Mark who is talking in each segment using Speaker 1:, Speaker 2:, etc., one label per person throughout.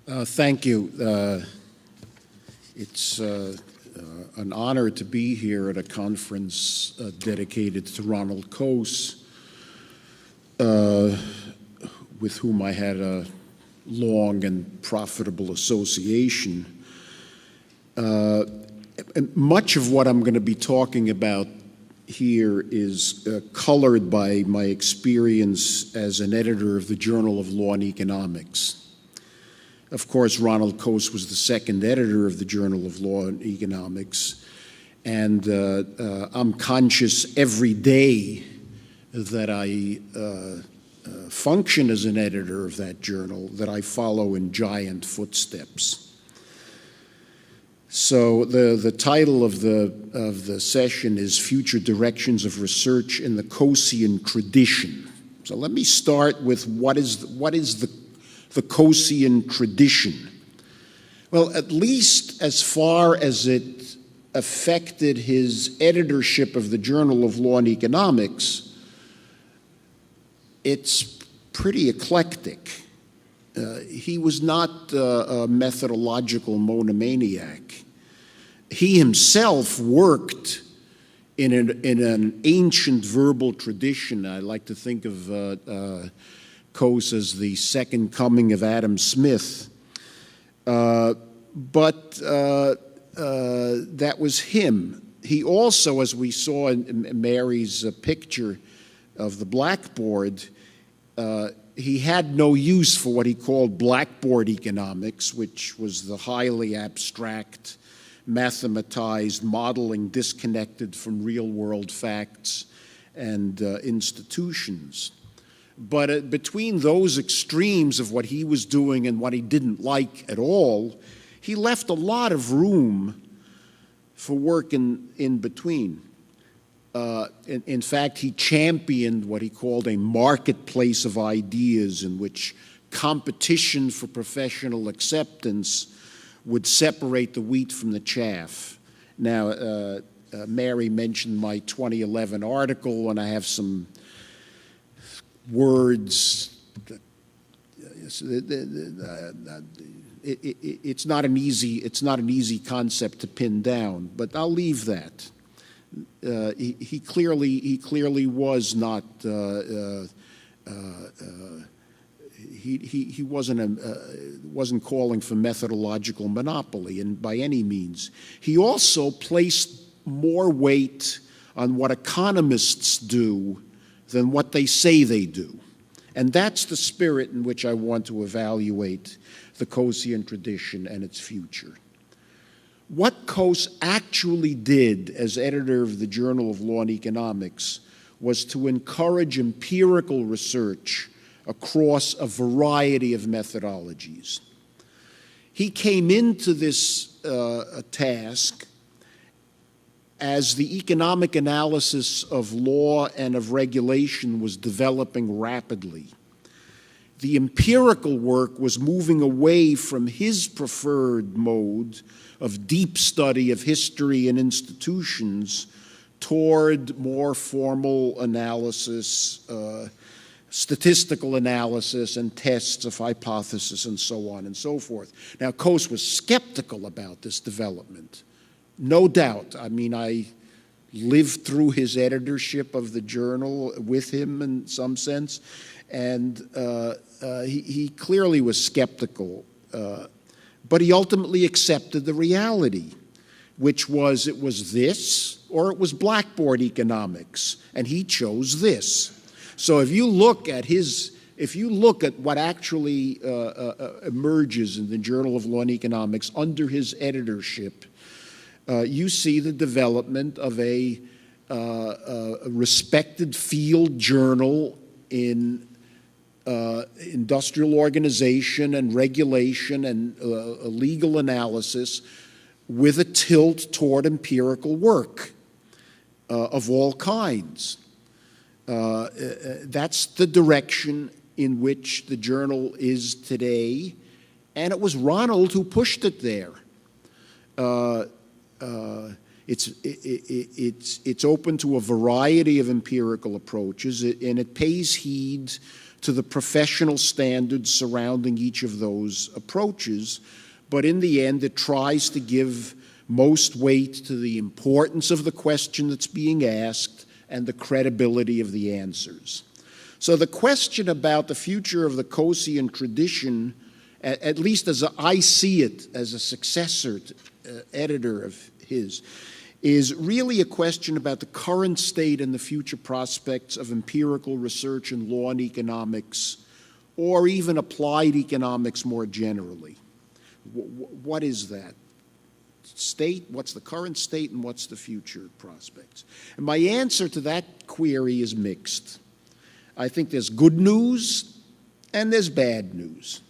Speaker 1: Thank you. It's an honor to be here at a conference dedicated to Ronald Coase, with whom I had a long and profitable association. And much of what I'm going to be talking about here is colored by my experience as an editor of the Journal of Law and Economics. Of course, Ronald Coase was the second editor of the Journal of Law and Economics, and I'm conscious every day that I function as an editor of that journal, that I follow in giant footsteps. So the title of the session is Future Directions of Research in the Coasean Tradition. So let me start with what is the Coasean tradition. Well, at least as far as it affected his editorship of the Journal of Law and Economics, it's pretty eclectic. He was not a methodological monomaniac. He himself worked in an ancient verbal tradition. I like to think of Coase as the second coming of Adam Smith. But that was him. He also, as we saw in Mary's picture of the blackboard, he had no use for what he called blackboard economics, which was the highly abstract, mathematized modeling disconnected from real-world facts and institutions. But between those extremes of what he was doing and what he didn't like at all, he left a lot of room for work in between. In fact, he championed what he called a marketplace of ideas in which competition for professional acceptance would separate the wheat from the chaff. Now, Mary mentioned my 2011 article, and I have some words. It's not an easy concept to pin down, but I'll leave that. He clearly was not. He wasn't calling for methodological monopoly, and by any means. He also placed more weight on what economists do than what they say they do. And that's the spirit in which I want to evaluate the Coasean tradition and its future. What Coase actually did as editor of the Journal of Law and Economics was to encourage empirical research across a variety of methodologies. He came into this task as the economic analysis of law and of regulation was developing rapidly. The empirical work was moving away from his preferred mode of deep study of history and institutions toward more formal analysis, statistical analysis and tests of hypothesis and so on and so forth. Now, Coase was skeptical about this development. No doubt. I mean, I lived through his editorship of the journal with him in some sense, and he clearly was skeptical. But he ultimately accepted the reality, which was it was this or it was blackboard economics, and he chose this. So if you look at what actually emerges in the Journal of Law and Economics under his editorship, you see the development of a respected field journal in industrial organization and regulation and legal analysis with a tilt toward empirical work of all kinds. That's the direction in which the journal is today, and it was Ronald who pushed it there. It's open to a variety of empirical approaches, and it pays heed to the professional standards surrounding each of those approaches, but in the end it tries to give most weight to the importance of the question that's being asked and the credibility of the answers. So the question about the future of the Coasean tradition, at least as I see it as a successor editor of his, is really a question about the current state and the future prospects of empirical research in law and economics, or even applied economics more generally. What is that state? What's the current state, and what's the future prospects? And my answer to that query is mixed. I think there's good news and there's bad news.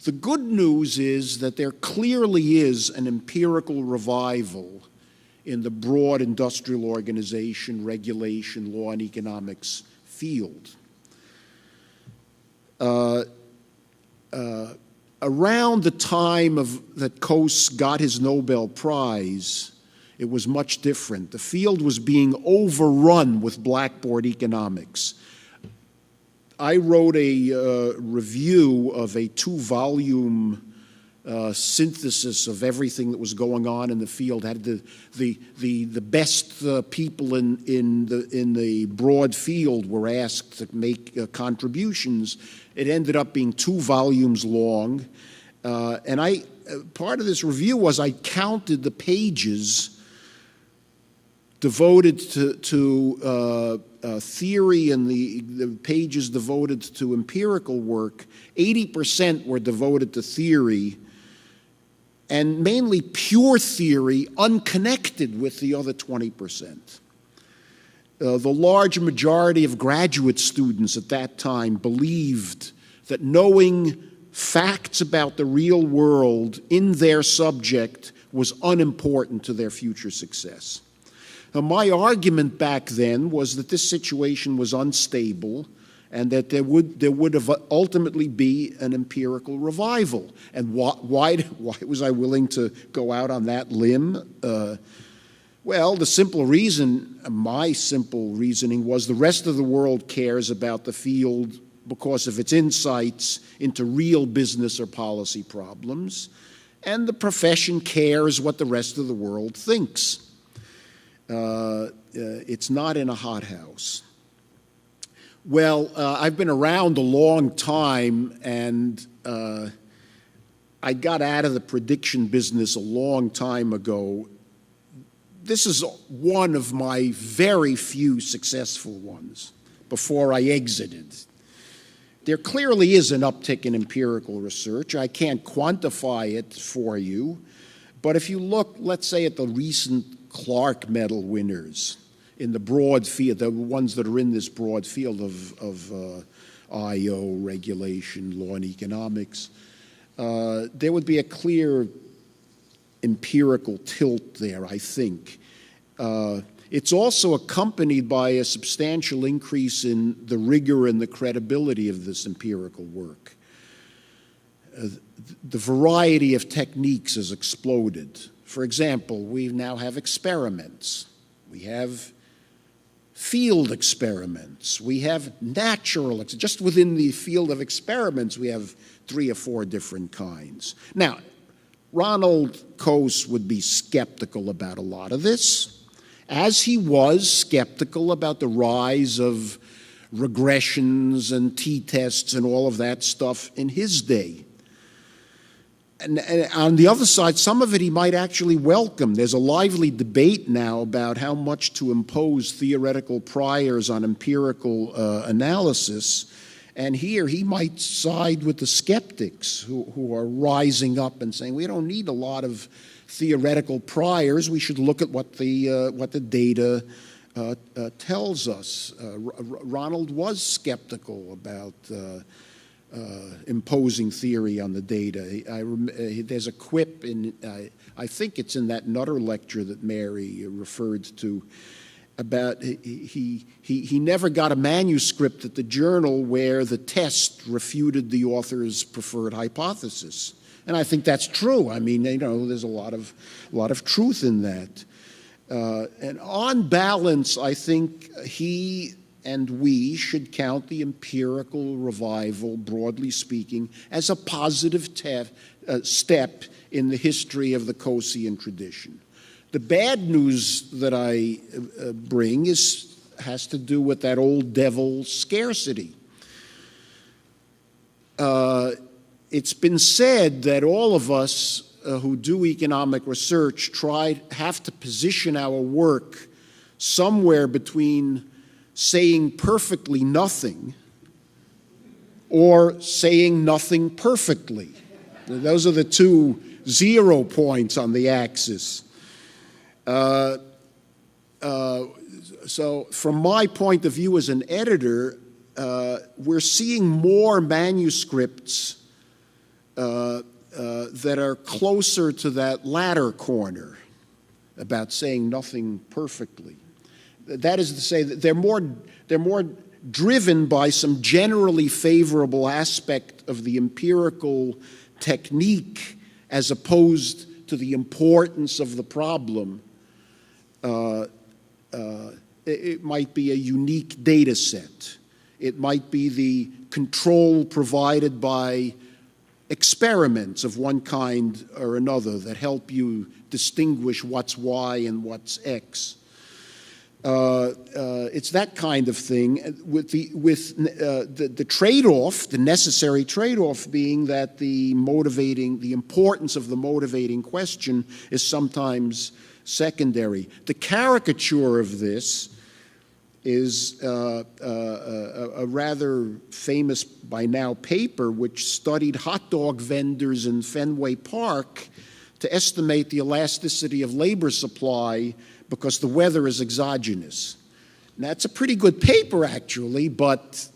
Speaker 1: The good news is that there clearly is an empirical revival in the broad industrial organization, regulation, law, and economics field. Around the time that Coase got his Nobel Prize, it was much different. The field was being overrun with blackboard economics. I wrote a review of a 2-volume synthesis of everything that was going on in the field. Had the best people in the broad field were asked to make contributions. It ended up being 2 volumes long, and part of this review was I counted the pages devoted to theory and the pages devoted to empirical work. 80% were devoted to theory, and mainly pure theory, unconnected with the other 20%. The large majority of graduate students at that time believed that knowing facts about the real world in their subject was unimportant to their future success. Now, my argument back then was that this situation was unstable and that there would have ultimately be an empirical revival. And why was I willing to go out on that limb? Well, the simple reason, my simple reasoning was the rest of the world cares about the field because of its insights into real business or policy problems, and the profession cares what the rest of the world thinks. It's not in a hothouse. Well, I've been around a long time, and I got out of the prediction business a long time ago. This is one of my very few successful ones before I exited. There clearly is an uptick in empirical research. I can't quantify it for you, but if you look, let's say, at the recent Clark Medal winners in the broad field, the ones that are in this broad field of I.O., regulation, law and economics, there would be a clear empirical tilt there, I think. It's also accompanied by a substantial increase in the rigor and the credibility of this empirical work. The variety of techniques has exploded. For example, we now have experiments. We have field experiments. We have natural, just within the field of experiments, we have 3 or 4 different kinds. Now, Ronald Coase would be skeptical about a lot of this, as he was skeptical about the rise of regressions and t-tests and all of that stuff in his day. And on the other side, some of it he might actually welcome. There's a lively debate now about how much to impose theoretical priors on empirical analysis. And here he might side with the skeptics who are rising up and saying, we don't need a lot of theoretical priors. We should look at what the data tells us. Ronald was skeptical about imposing theory on the data. There's a quip I think it's in that Nutter lecture that Mary referred to, about he never got a manuscript at the journal where the test refuted the author's preferred hypothesis. And I think that's true. I mean, there's a lot of truth in that. And on balance, I think he and we should count the empirical revival, broadly speaking, as a positive step in the history of the Coasean tradition. The bad news that I bring has to do with that old devil, scarcity. It's been said that all of us who do economic research have to position our work somewhere between saying perfectly nothing or saying nothing perfectly. Those are the two 0 points on the axis. So from my point of view as an editor, we're seeing more manuscripts that are closer to that latter corner about saying nothing perfectly. That is to say that they're more driven by some generally favorable aspect of the empirical technique as opposed to the importance of the problem. It might be a unique data set. It might be the control provided by experiments of one kind or another that help you distinguish what's Y and what's X. It's that kind of thing, with the trade-off, the necessary trade-off being that the importance of the motivating question is sometimes secondary. The caricature of this is a rather famous by now paper which studied hot dog vendors in Fenway Park to estimate the elasticity of labor supply because the weather is exogenous. Now, it's a pretty good paper, actually, but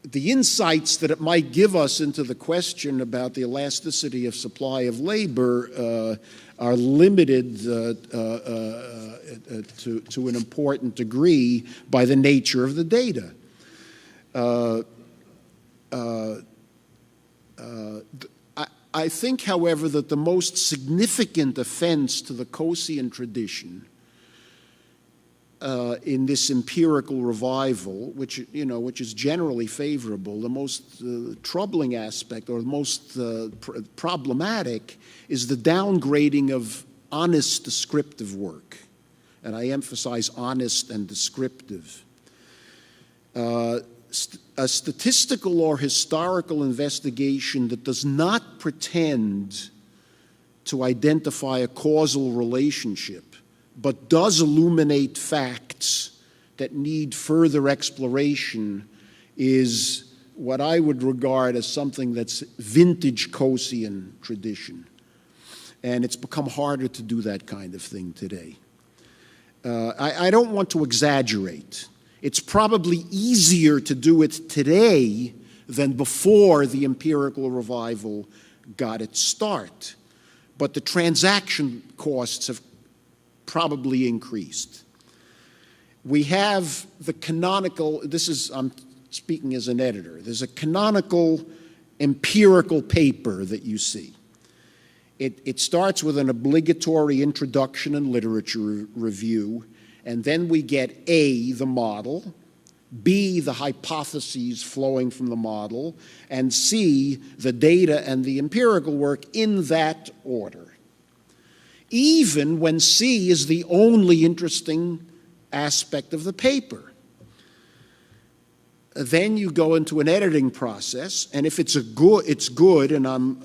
Speaker 1: the insights that it might give us into the question about the elasticity of supply of labor are limited to an important degree by the nature of the data. I think, however, that the most significant offense to the Coasean tradition in this empirical revival, which is generally favorable, the most troubling aspect or the most problematic is the downgrading of honest descriptive work. And I emphasize honest and descriptive. A statistical or historical investigation that does not pretend to identify a causal relationship, but does illuminate facts that need further exploration, is what I would regard as something that's vintage Coasean tradition. And it's become harder to do that kind of thing today. I don't want to exaggerate. It's probably easier to do it today than before the empirical revival got its start. But the transaction costs have probably increased. We have the canonical, I'm speaking as an editor, there's a canonical empirical paper that you see. It starts with an obligatory introduction and literature review, and then we get A, the model, B, the hypotheses flowing from the model, and C, the data and the empirical work in that order. Even when C is the only interesting aspect of the paper. Then you go into an editing process, and if it's good, and I'm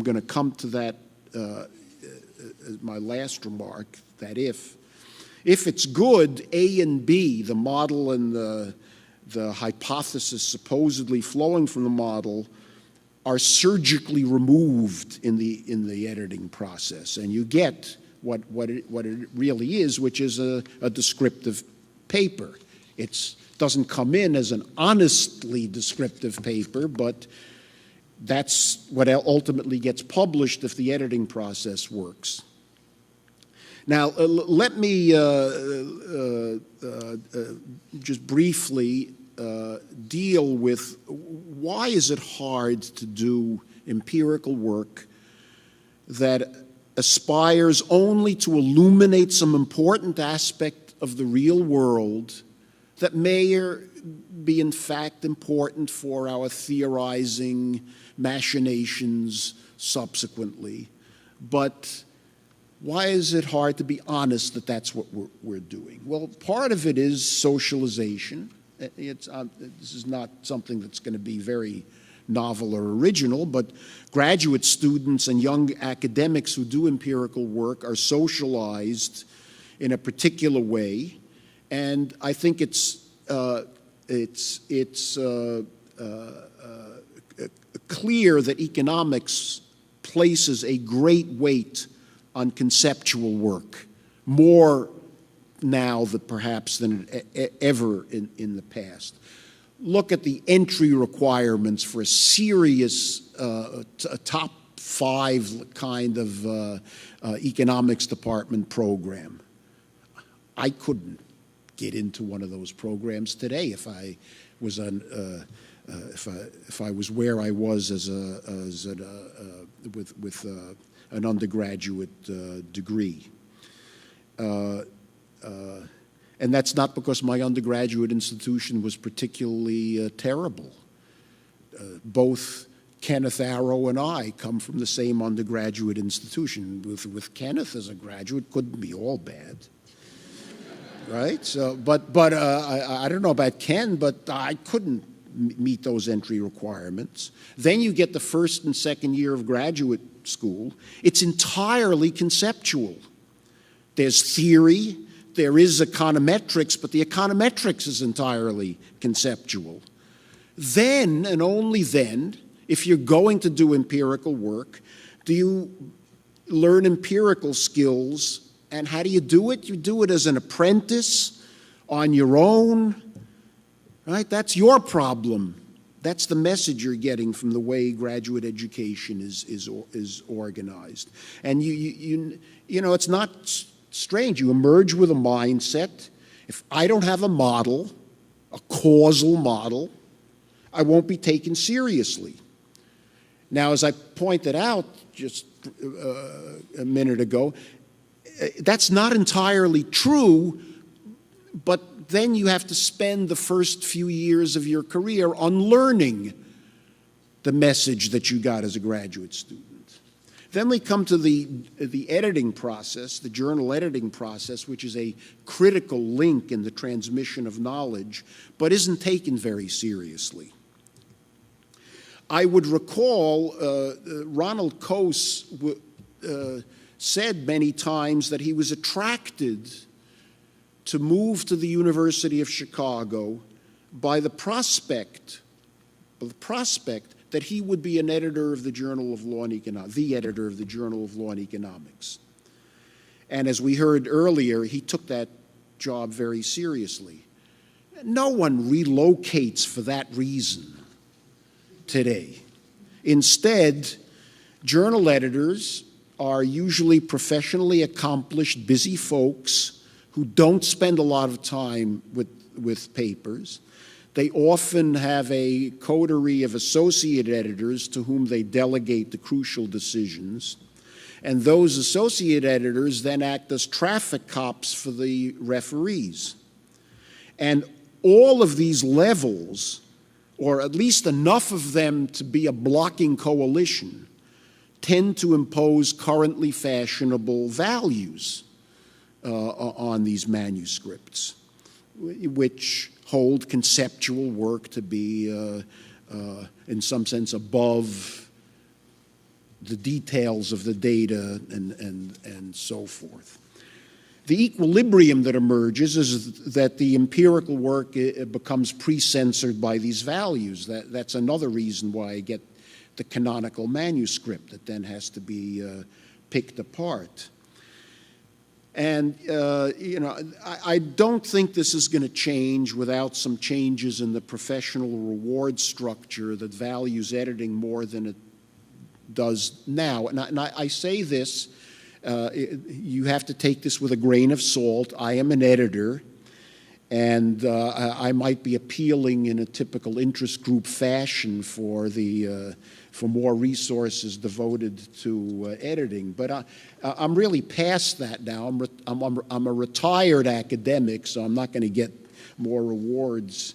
Speaker 1: going to come to that as my last remark, that if it's good, A and B, the model and the hypothesis supposedly flowing from the model, are surgically removed in the editing process, and you get what it really is, which is a descriptive paper. It doesn't come in as an honestly descriptive paper, but that's what ultimately gets published if the editing process works. Now, let me just briefly deal with why is it hard to do empirical work that aspires only to illuminate some important aspect of the real world that may be in fact important for our theorizing machinations subsequently. But why is it hard to be honest that that's what we're doing? Well, part of it is socialization. This is not something that's going to be very novel or original, but graduate students and young academics who do empirical work are socialized in a particular way, and I think it's clear that economics places a great weight on conceptual work, more now perhaps than ever in the past. Look at the entry requirements for a serious top 5 kind of economics department program. I couldn't get into one of those programs today if I was if I was where I was with an undergraduate degree. And that's not because my undergraduate institution was particularly terrible. Both Kenneth Arrow and I come from the same undergraduate institution. With Kenneth as a graduate, couldn't be all bad, right? So, but I don't know about Ken, but I couldn't meet those entry requirements. Then you get the first and second year of graduate school. It's entirely conceptual. There's theory. There is econometrics, but the econometrics is entirely conceptual. Then, and only then, if you're going to do empirical work, do you learn empirical skills. And how do you do it? You do it as an apprentice, on your own, right? That's your problem. That's the message you're getting from the way graduate education is organized. And you know, it's not strange. You emerge with a mindset. If I don't have a model, a causal model, I won't be taken seriously. Now, as I pointed out just a minute ago, that's not entirely true, but then you have to spend the first few years of your career unlearning the message that you got as a graduate student. Then we come to the editing process, the journal editing process, which is a critical link in the transmission of knowledge, but isn't taken very seriously. I would recall Ronald Coase said many times that he was attracted to move to the University of Chicago by the prospect that he would be an editor of the Journal of Law and Economics, the editor of the Journal of Law and Economics. And as we heard earlier, he took that job very seriously. No one relocates for that reason today. Instead, journal editors are usually professionally accomplished, busy folks who don't spend a lot of time with papers. They often have a coterie of associate editors to whom they delegate the crucial decisions. And those associate editors then act as traffic cops for the referees. And all of these levels, or at least enough of them to be a blocking coalition, tend to impose currently fashionable values on these manuscripts, which hold conceptual work to be, in some sense, above the details of the data and so forth. The equilibrium that emerges is that the empirical work becomes pre-censored by these values. That's another reason why I get the canonical manuscript that then has to be picked apart. And, I don't think this is going to change without some changes in the professional reward structure that values editing more than it does now. And I say this, you have to take this with a grain of salt. I am an editor, And I might be appealing in a typical interest group fashion for more resources devoted to editing. But I'm really past that now. I'm a retired academic, so I'm not going to get more rewards,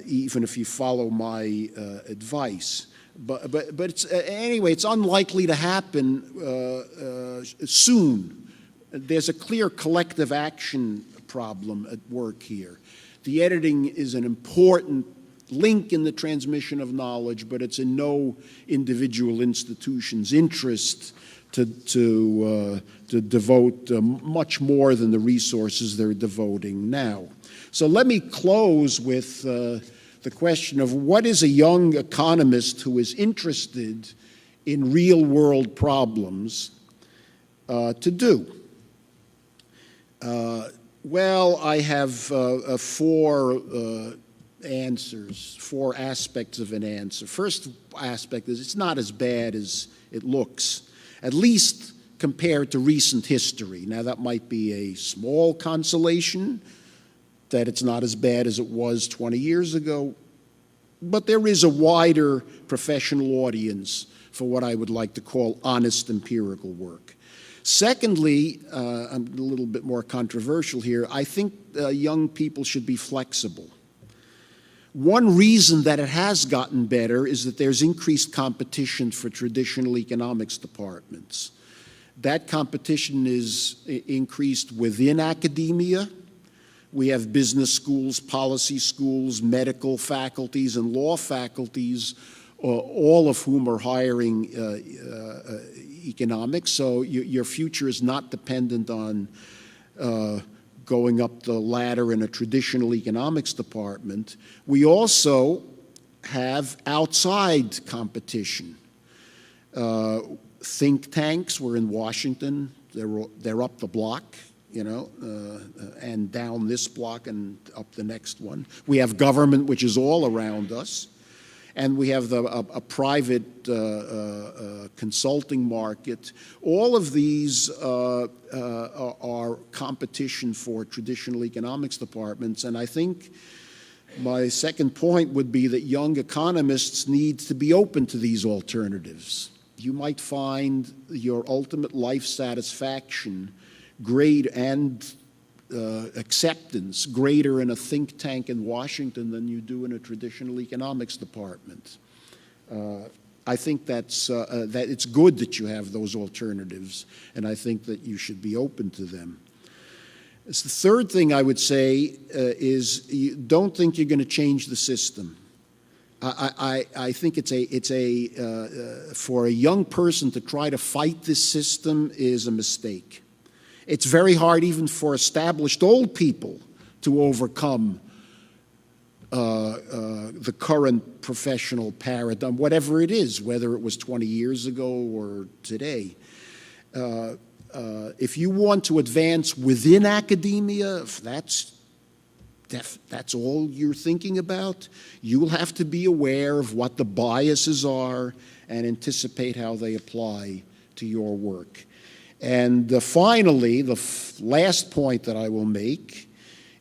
Speaker 1: even if you follow my advice. But anyway, it's unlikely to happen soon. There's a clear collective action problem at work here. The editing is an important link in the transmission of knowledge, but it's in no individual institution's interest to devote much more than the resources they're devoting now. So let me close with the question of what is a young economist who is interested in real-world problems to do? Well, I have four answers, four aspects of an answer. First aspect is it's not as bad as it looks, at least compared to recent history. Now, that might be a small consolation that it's not as bad as it was 20 years ago, but there is a wider professional audience for what I would like to call honest empirical work. Secondly, I'm a little bit more controversial here, I think young people should be flexible. One reason that it has gotten better is that there's increased competition for traditional economics departments. That competition is increased within academia. We have business schools, policy schools, medical faculties, and law faculties, all of whom are hiring economics. So your future is not dependent on going up the ladder in a traditional economics department. We also have outside competition. Think tanks, we're in Washington, they're up the block, you know, and down this block and up the next one. We have government, which is all around us. And we have a private consulting market. All of these are competition for traditional economics departments. And I think my second point would be that young economists need to be open to these alternatives. You might find your ultimate life satisfaction great and acceptance greater in a think tank in Washington than you do in a traditional economics department. I think that it's good that you have those alternatives, and I think that you should be open to them. The third thing I would say is you don't think you're going to change the system. I think for a young person to try to fight this system is a mistake. It's very hard even for established old people to overcome the current professional paradigm, whatever it is, whether it was 20 years ago or today. If you want to advance within academia, if that's all you're thinking about, you'll have to be aware of what the biases are and anticipate how they apply to your work. And finally, the last point that I will make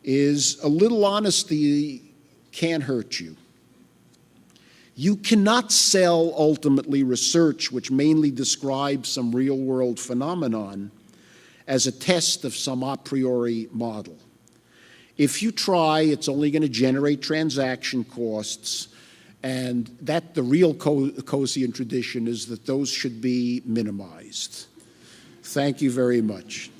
Speaker 1: is a little honesty can't hurt you. You cannot sell, ultimately, research which mainly describes some real-world phenomenon as a test of some a priori model. If you try, it's only going to generate transaction costs, and that the real Coasean tradition is that those should be minimized. Thank you very much.